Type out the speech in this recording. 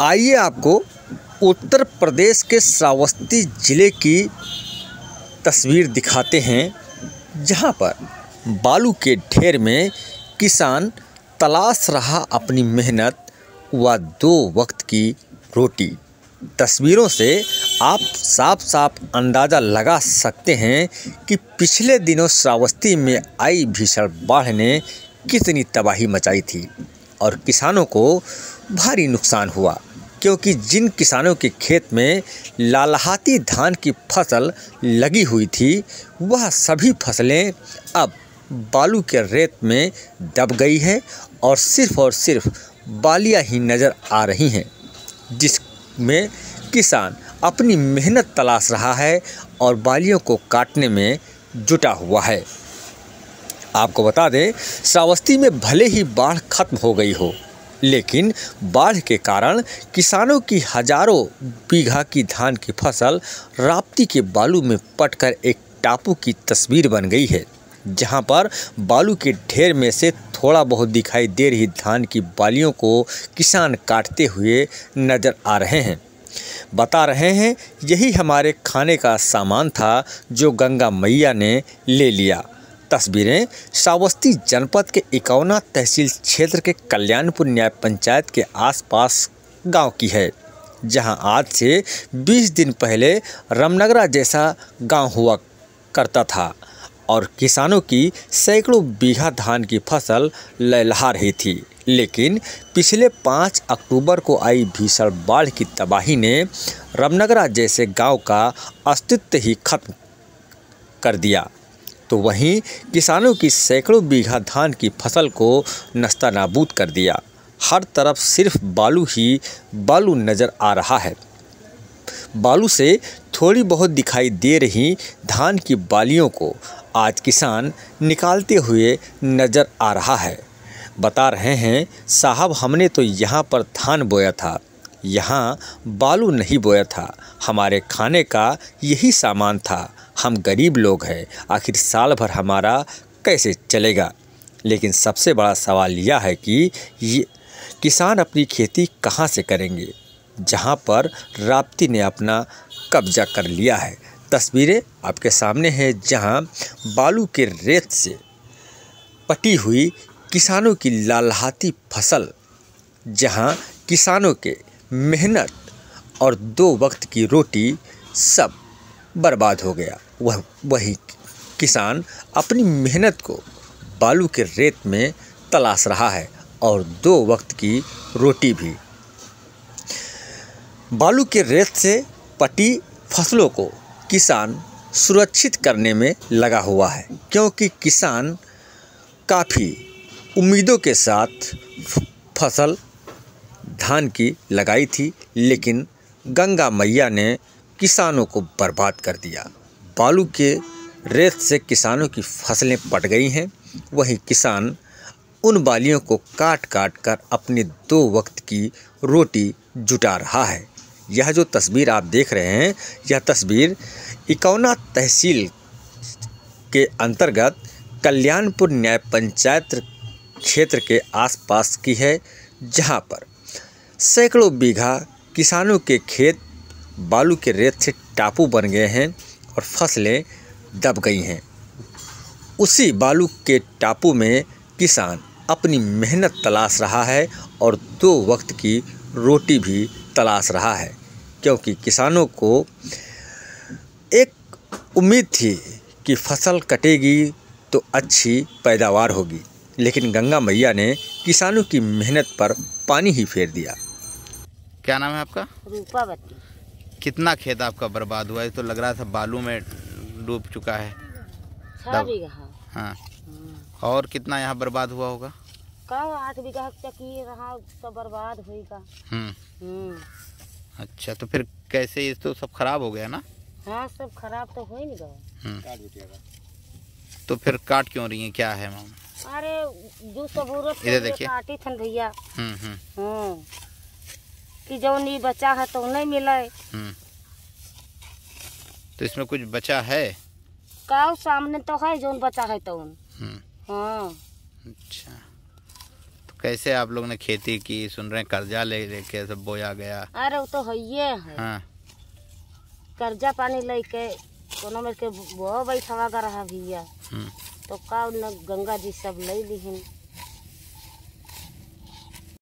आइए आपको उत्तर प्रदेश के श्रावस्ती ज़िले की तस्वीर दिखाते हैं, जहां पर बालू के ढेर में किसान तलाश रहा अपनी मेहनत व 2 वक्त की रोटी। तस्वीरों से आप साफ साफ अंदाज़ा लगा सकते हैं कि पिछले दिनों श्रावस्ती में आई भीषण बाढ़ ने कितनी तबाही मचाई थी और किसानों को भारी नुकसान हुआ, क्योंकि जिन किसानों के खेत में लालहाती धान की फसल लगी हुई थी, वह सभी फसलें अब बालू के रेत में दब गई है और सिर्फ बालियां ही नज़र आ रही हैं, जिसमें किसान अपनी मेहनत तलाश रहा है और बालियों को काटने में जुटा हुआ है। आपको बता दें, श्रावस्ती में भले ही बाढ़ खत्म हो गई हो, लेकिन बाढ़ के कारण किसानों की हजारों बीघा की धान की फसल राप्ती के बालू में पटकर एक टापू की तस्वीर बन गई है, जहां पर बालू के ढेर में से थोड़ा बहुत दिखाई दे रही धान की बालियों को किसान काटते हुए नज़र आ रहे हैं। बता रहे हैं, यही हमारे खाने का सामान था जो गंगा मैया ने ले लिया। तस्वीरें श्रावस्ती जनपद के इकौना तहसील क्षेत्र के कल्याणपुर न्याय पंचायत के आसपास गांव की है, जहां आज से 20 दिन पहले रामनगरा जैसा गांव हुआ करता था और किसानों की सैकड़ों बीघा धान की फसल लहलहा रही थी। लेकिन पिछले 5 अक्टूबर को आई भीषण बाढ़ की तबाही ने रामनगरा जैसे गांव का अस्तित्व ही खत्म कर दिया। तो वहीं किसानों की सैकड़ों बीघा धान की फसल को नस्तानाबूद कर दिया। हर तरफ सिर्फ बालू ही बालू नज़र आ रहा है। बालू से थोड़ी बहुत दिखाई दे रही धान की बालियों को आज किसान निकालते हुए नज़र आ रहा है। बता रहे हैं, साहब हमने तो यहाँ पर धान बोया था, यहाँ बालू नहीं बोया था, हमारे खाने का यही सामान था, हम गरीब लोग हैं, आखिर साल भर हमारा कैसे चलेगा। लेकिन सबसे बड़ा सवाल यह है कि ये किसान अपनी खेती कहाँ से करेंगे, जहाँ पर राप्ती ने अपना कब्जा कर लिया है। तस्वीरें आपके सामने हैं, जहाँ बालू के रेत से पटी हुई किसानों की लालहाती फसल, जहाँ किसानों के मेहनत और 2 वक्त की रोटी सब बर्बाद हो गया। वही किसान अपनी मेहनत को बालू के रेत में तलाश रहा है और 2 वक्त की रोटी भी। बालू के रेत से पटी फसलों को किसान सुरक्षित करने में लगा हुआ है, क्योंकि किसान काफ़ी उम्मीदों के साथ फसल धान की लगाई थी, लेकिन गंगा मैया ने किसानों को बर्बाद कर दिया। बालू के रेत से किसानों की फसलें पट गई हैं। वहीं किसान उन बालियों को काट काट कर अपने 2 वक्त की रोटी जुटा रहा है। यह जो तस्वीर आप देख रहे हैं, यह तस्वीर इकौना तहसील के अंतर्गत कल्याणपुर न्याय पंचायत क्षेत्र के आसपास की है, जहां पर सैकड़ों बीघा किसानों के खेत बालू के रेत से टापू बन गए हैं और फसलें दब गई हैं। उसी बालू के टापू में किसान अपनी मेहनत तलाश रहा है और 2 वक्त की रोटी भी तलाश रहा है, क्योंकि किसानों को एक उम्मीद थी कि फसल कटेगी तो अच्छी पैदावार होगी, लेकिन गंगा मैया ने किसानों की मेहनत पर पानी ही फेर दिया। क्या नाम है आपका? रूपावती। कितना खेत आपका बर्बाद हुआ है? तो लग रहा था बालू में डूब चुका है। 6 बीघा। हाँ, और कितना यहाँ बर्बाद हुआ होगा? का 8 बीघा चकी रहा तो बर्बाद होगा। अच्छा, तो फिर कैसे? ये तो सब खराब हो गया ना? हाँ, सब खराब तो हो ही नहीं गया। तो फिर काट क्यों रही है, क्या है माम? अरे जो सबूरत इधर देखिए, काटी थन भैया। कि जो नहीं बचा है तो नहीं मिले। तो इसमें कुछ बचा है? का सामने तो है जो बचा है तो। हाँ। अच्छा, तो कैसे आप लोग ने खेती की? सुन रहे हैं कर्जा ले लेके सब बोया गया। अरे वो तो है। हाँ। कर्जा पानी लेके कोनो में के बो बैठवा रहा भैया। तो का न गंगा जी सब ले लीहिन।